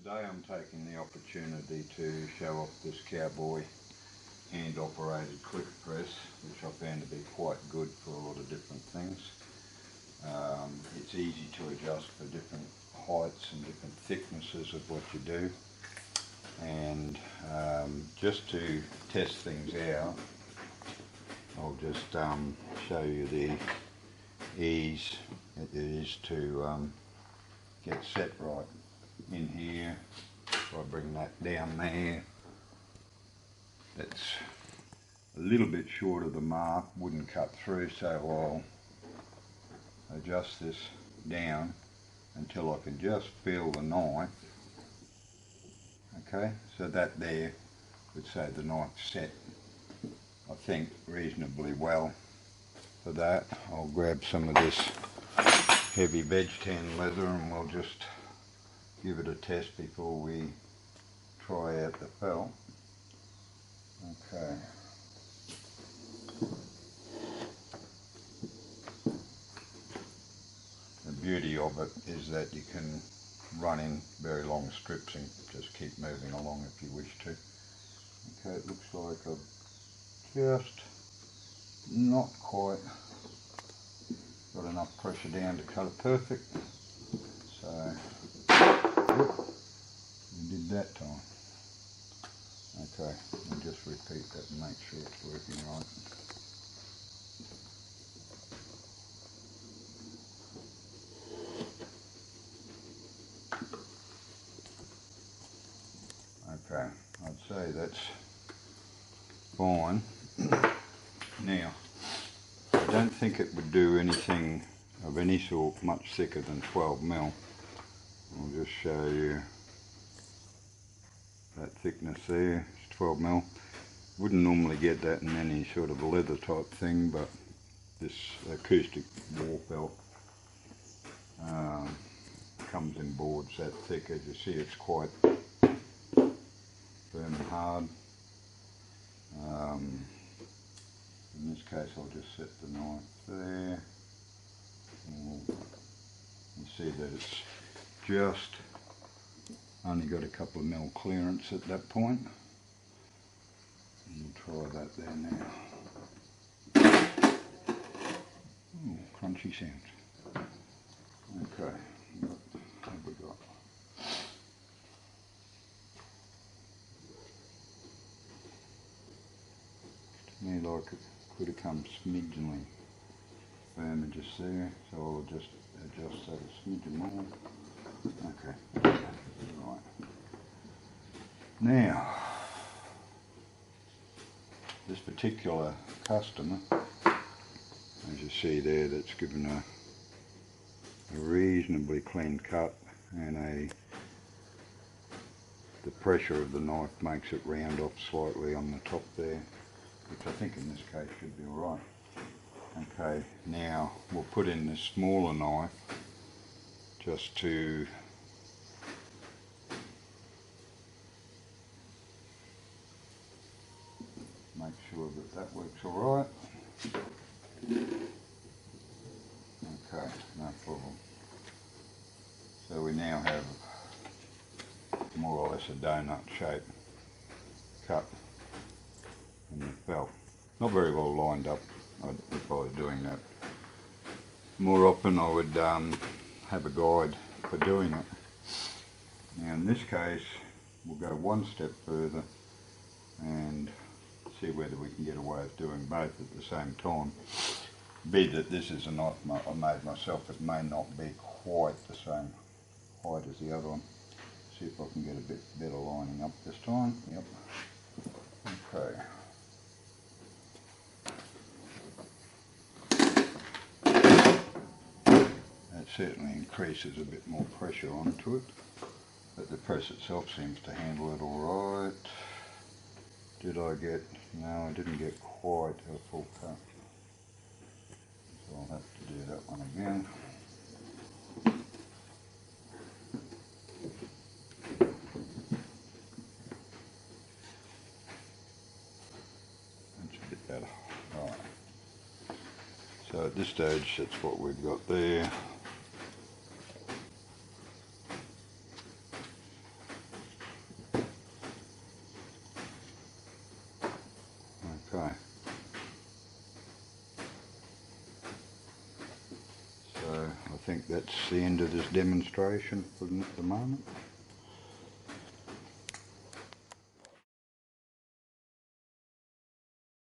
Today I'm taking the opportunity to show off this Cowboy hand operated click press, which I found to be quite good for a lot of different things. It's easy to adjust for different heights and different thicknesses of what you do, and just to test things out, I'll just show you the ease it is to get set right in here. If I bring that down there, that's a little bit short of the mark, wouldn't cut through, so I'll adjust this down until I can just feel the knife. Okay, so that there would say the knife's set, I think, reasonably well for that. I'll grab some of this heavy veg tan leather and we'll just give it a test before we try out the felt. Okay. The beauty of it is that you can run in very long strips and just keep moving along if you wish to. Okay, it looks like I've just not quite got enough pressure down to cut it perfect. So, whoop, we did that time. Okay, I'll just repeat that and make sure it's working right. Okay, I'd say that's fine. Now, I don't think it would do anything of any sort much thicker than 12mm. I'll just show you that thickness there. It's 12mm. Wouldn't normally get that in any sort of leather type thing, but this acoustic war belt comes in boards that thick. As you see, it's quite firm and hard. In this case, I'll just set the knife there. You see that it's just only got a couple of mil clearance at that point. We'll try that there now. Ooh, crunchy sounds. Okay, what have we got? To me, like it could have come smidgenly firmer just there, so I'll just adjust that a smidgen more. Okay, right. Now, this particular customer, as you see there, that's given a reasonably clean cut, and the pressure of the knife makes it round off slightly on the top there, which I think in this case should be alright. Okay, now we'll put in this smaller knife just to make sure that that works alright. Okay, no problem. So we now have more or less a donut shape cut in the felt. Not very well lined up if I was doing that. More often I would have a guide for doing it. Now in this case we'll go one step further and see whether we can get away with doing both at the same time. Be that this is a knife I made myself, it may not be quite the same height as the other one. See if I can get a bit better lining up this time. Yep. Okay. That certainly increases a bit more pressure onto it, but the press itself seems to handle it alright. Did I get, no, I didn't get quite a full cut, so I'll have to do that one again. That's a bit better. Right. So at this stage, that's what we've got there. think that's the end of this demonstration for the moment.